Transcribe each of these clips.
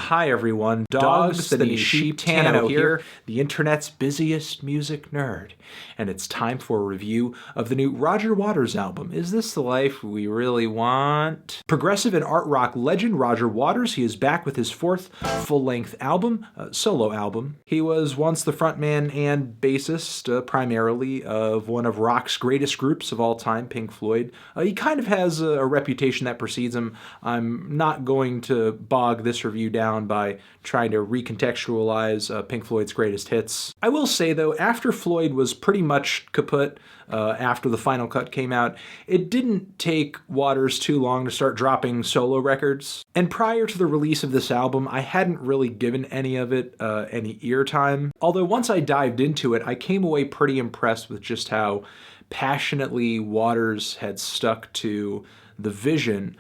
Hi everyone, Dogs the Sheep Tano here, the internet's busiest music nerd. And it's time for a review of the new Roger Waters album, Is This the Life We Really Want? Progressive and art rock legend Roger Waters, he is back with his fourth full-length album, solo album. He was once the frontman and bassist, primarily, of one of rock's greatest groups of all time, Pink Floyd. He kind of has a reputation that precedes him. I'm not going to bog this review down by trying to recontextualize Pink Floyd's greatest hits. I will say though, after Floyd was pretty much kaput, after the final cut came out, it didn't take Waters too long to start dropping solo records. And prior to the release of this album, I hadn't really given any of it any ear time. Although once I dived into it, I came away pretty impressed with just how passionately Waters had stuck to the vision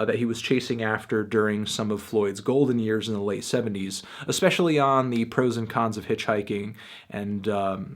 that he was chasing after during some of Floyd's golden years in the late 70s, especially on the pros and cons of hitchhiking and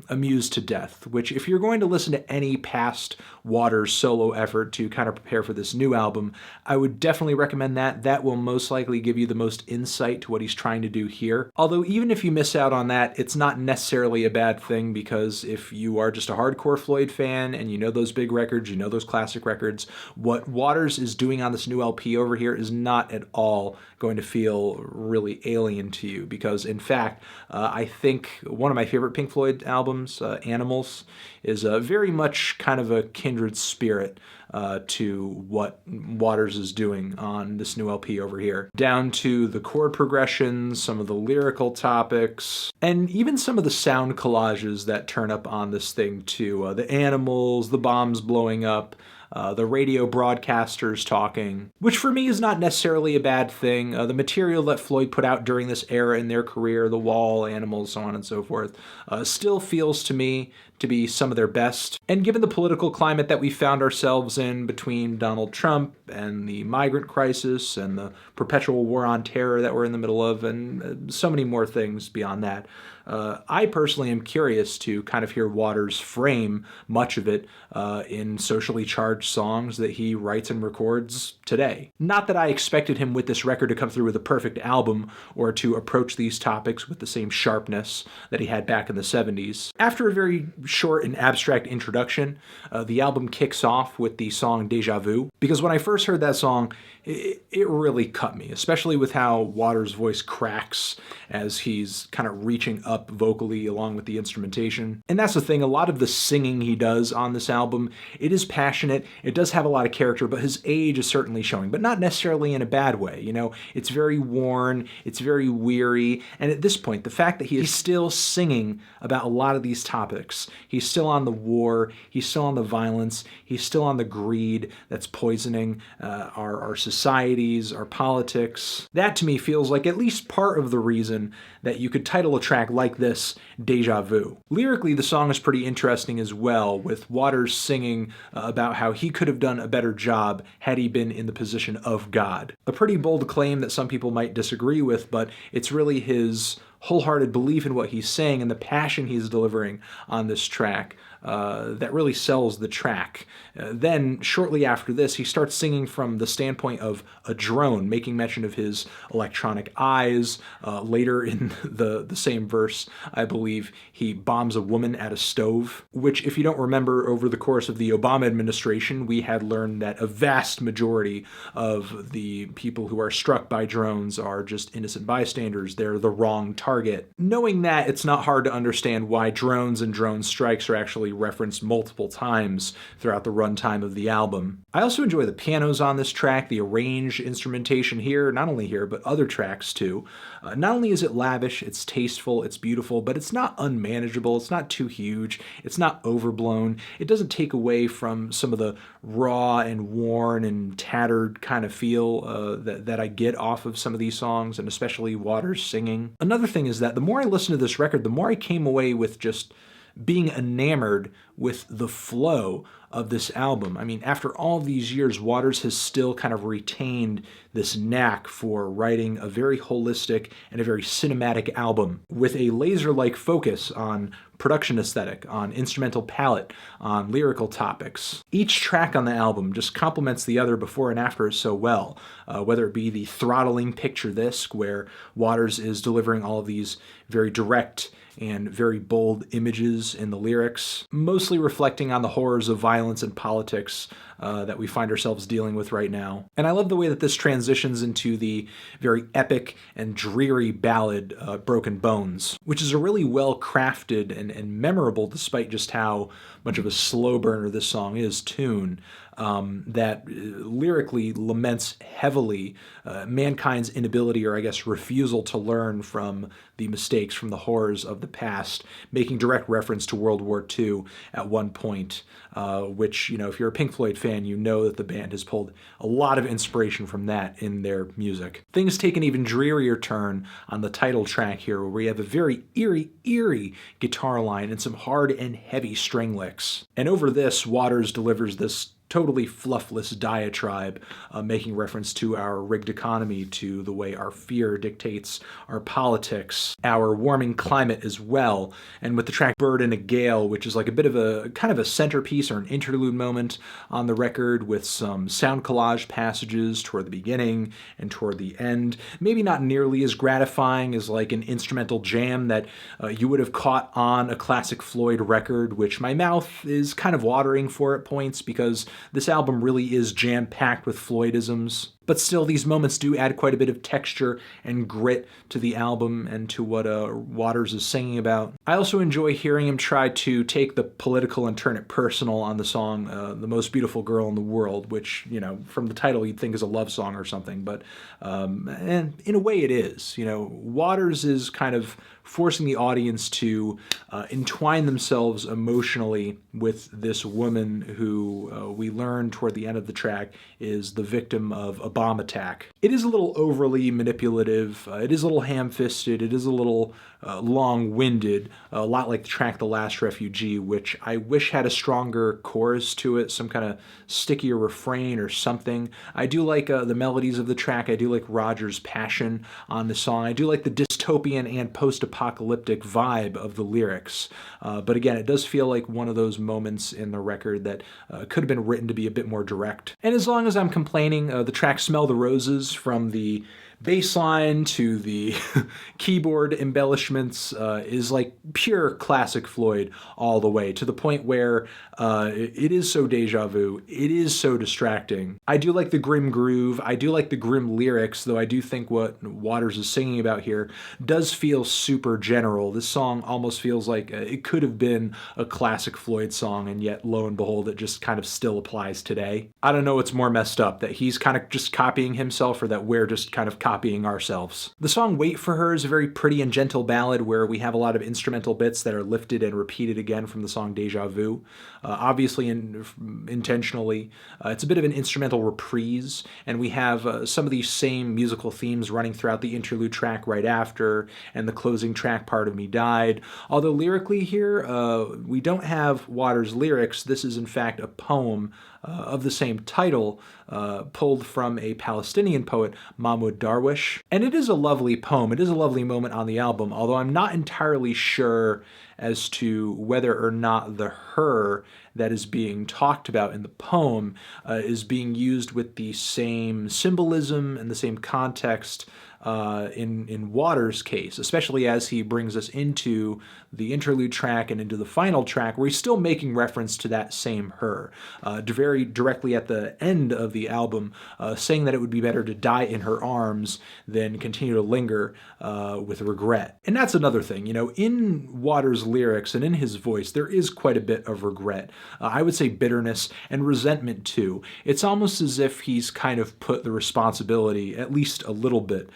Amused to Death, which if you're going to listen to any past Waters solo effort to kind of prepare for this new album, I would definitely recommend that. That will most likely give you the most insight to what he's trying to do here. Although even if you miss out on that, it's not necessarily a bad thing, because if you are just a hardcore Floyd fan and you know those big records, you know those classic records, what Waters is doing on this new LP over here is not at all going to feel really alien to you, because in fact, I think one of my favorite Pink Floyd albums, Animals, is very much kind of a kindred spirit to what Waters is doing on this new LP over here. Down to the chord progressions, some of the lyrical topics, and even some of the sound collages that turn up on this thing too. The animals, the bombs blowing up, the radio broadcasters talking, which for me is not necessarily a bad thing. The material that Floyd put out during this era in their career, The Wall, Animals, so on and so forth, still feels to me to be some of their best. And given the political climate that we found ourselves in between Donald Trump and the migrant crisis and the perpetual war on terror that we're in the middle of, and so many more things beyond that, I personally am curious to kind of hear Waters frame much of it in socially charged songs that he writes and records today. Not that I expected him with this record to come through with a perfect album or to approach these topics with the same sharpness that he had back in the 70s. After a very short and abstract introduction, the album kicks off with the song Deja Vu, because when I first heard that song, it really cut me, especially with how Waters' voice cracks as he's kind of reaching up vocally along with the instrumentation. And that's the thing, a lot of the singing he does on this album, it is passionate, it does have a lot of character, but his age is certainly showing, but not necessarily in a bad way. You know, it's very worn, it's very weary, and at this point, the fact that he is still singing about a lot of these topics, he's still on the war, he's still on the violence, he's still on the greed that's poisoning our societies, our politics. That to me feels like at least part of the reason that you could title a track like this Deja Vu. Lyrically, the song is pretty interesting as well, with Waters singing about how he could have done a better job had he been in the position of God. A pretty bold claim that some people might disagree with, but it's really his wholehearted belief in what he's saying and the passion he's delivering on this track that really sells the track. Then, shortly after this, he starts singing from the standpoint of a drone, making mention of his electronic eyes. Later in the same verse, I believe, he bombs a woman at a stove, which, if you don't remember, over the course of the Obama administration, we had learned that a vast majority of the people who are struck by drones are just innocent bystanders. They're the wrong target. Knowing that, it's not hard to understand why drones and drone strikes are actually referenced multiple times throughout the runtime of the album. I also enjoy the pianos on this track, the arranged instrumentation here, not only here, but other tracks too. Not only is it lavish, it's tasteful, it's beautiful, but it's not unmanageable, it's not too huge, it's not overblown. It doesn't take away from some of the raw and worn and tattered kind of feel that I get off of some of these songs, and especially Waters singing. Another thing is that the more I listen to this record, the more I came away with just being enamored with the flow of this album. I mean, after all these years, Waters has still kind of retained this knack for writing a very holistic and a very cinematic album with a laser-like focus on production aesthetic, on instrumental palette, on lyrical topics. Each track on the album just complements the other before and after so well, whether it be the throttling Picture This, where Waters is delivering all of these very direct and very bold images in the lyrics, mostly reflecting on the horrors of violence and politics that we find ourselves dealing with right now. And I love the way that this transitions into the very epic and dreary ballad, Broken Bones, which is a really well-crafted and memorable, despite just how much of a slow burner this song is, tune. That lyrically laments heavily mankind's inability, or I guess refusal, to learn from the mistakes, from the horrors of the past, making direct reference to World War II at one point, which, if you're a Pink Floyd fan, you know that the band has pulled a lot of inspiration from that in their music. Things take an even drearier turn on the title track here, where we have a very eerie guitar line and some hard and heavy string licks. And over this, Waters delivers this totally fluffless diatribe, making reference to our rigged economy, to the way our fear dictates our politics, our warming climate as well. And with the track Bird in a Gale, which is like a bit of a kind of a centerpiece or an interlude moment on the record, with some sound collage passages toward the beginning and toward the end. Maybe not nearly as gratifying as like an instrumental jam that you would have caught on a classic Floyd record, which my mouth is kind of watering for at points, because this album really is jam-packed with Floydisms. But still, these moments do add quite a bit of texture and grit to the album and to what Waters is singing about. I also enjoy hearing him try to take the political and turn it personal on the song The Most Beautiful Girl in the World, which, from the title you'd think is a love song or something, but and in a way it is. Waters is kind of forcing the audience to entwine themselves emotionally with this woman who we learn toward the end of the track is the victim of a bomb attack. It is a little overly manipulative, it is a little ham-fisted, it is a little long-winded, a lot like the track The Last Refugee, which I wish had a stronger chorus to it, some kind of stickier refrain or something. I do like the melodies of the track, I do like Roger's passion on the song, I do like the dystopian and post-apocalyptic vibe of the lyrics. But again, it does feel like one of those moments in the record that could have been written to be a bit more direct. And as long as I'm complaining, the track Smell the Roses, from the bass line to the keyboard embellishments, is like pure classic Floyd all the way, to the point where it is so deja vu, it is so distracting. I do like the grim groove, I do like the grim lyrics, though I do think what Waters is singing about here does feel super general. This song almost feels like it could have been a classic Floyd song, and yet, lo and behold, it just kind of still applies today. I don't know what's more messed up, that he's kind of just copying himself, or that we're just kind of copying ourselves. The song Wait for Her is a very pretty and gentle ballad where we have a lot of instrumental bits that are lifted and repeated again from the song Deja Vu. Obviously intentionally. It's a bit of an instrumental reprise, and we have some of these same musical themes running throughout the interlude track right after, and the closing track Part of Me Died. Although lyrically here, we don't have Waters' lyrics. This is in fact a poem of the same title, pulled from a Palestinian poet, Mahmoud Darwish. And it is a lovely poem. It is a lovely moment on the album, although I'm not entirely sure as to whether or not the her that is being talked about in the poem is being used with the same symbolism and the same context in Waters' case, especially as he brings us into the interlude track and into the final track, where he's still making reference to that same her, very directly at the end of the album, saying that it would be better to die in her arms than continue to linger with regret. And that's another thing, in Waters' lyrics and in his voice, there is quite a bit of regret. I would say bitterness and resentment too. It's almost as if he's kind of put the responsibility, at least a little bit,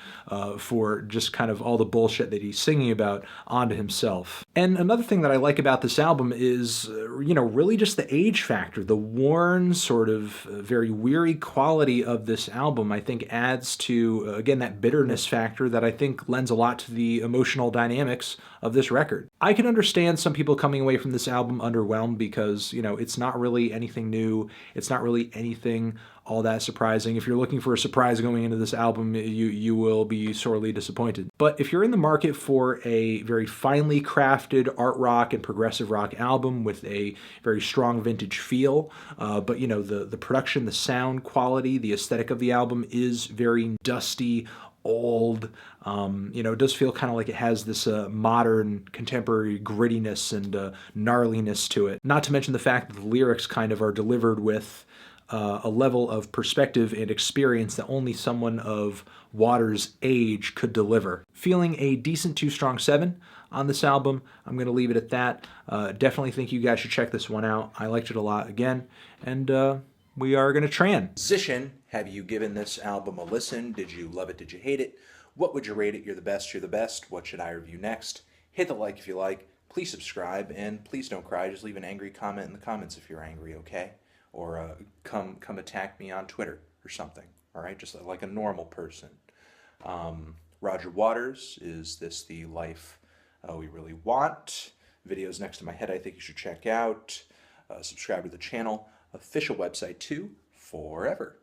for just kind of all the bullshit that he's singing about onto himself. And another thing that I like about this album is, really just the age factor. The worn, sort of very weary quality of this album, I think, adds to, again, that bitterness factor that I think lends a lot to the emotional dynamics of this record. I can understand understand some people coming away from this album underwhelmed because, you know, it's not really anything new. It's not really anything all that surprising. If you're looking for a surprise going into this album, you will be sorely disappointed. But if you're in the market for a very finely crafted art rock and progressive rock album with a very strong vintage feel, but you know, the production, the sound quality, the aesthetic of the album is very dusty, old. You know, it does feel kind of like it has this modern, contemporary grittiness and gnarliness to it. Not to mention the fact that the lyrics kind of are delivered with a level of perspective and experience that only someone of Waters' age could deliver. Feeling a decent 2 strong 7 on this album. I'm going to leave it at that. Definitely think you guys should check this one out. I liked it a lot again, and we are going to transition. Have you given this album a listen? Did you love it? Did you hate it? What would you rate it? You're the best. You're the best. What should I review next? Hit the like if you like. Please subscribe, and please don't cry. Just leave an angry comment in the comments if you're angry, okay? Or come attack me on Twitter or something, all right? Just like a normal person. Roger Waters, Is This the Life We Really Want? Videos next to my head I think you should check out. Subscribe to the channel. Official website too, forever.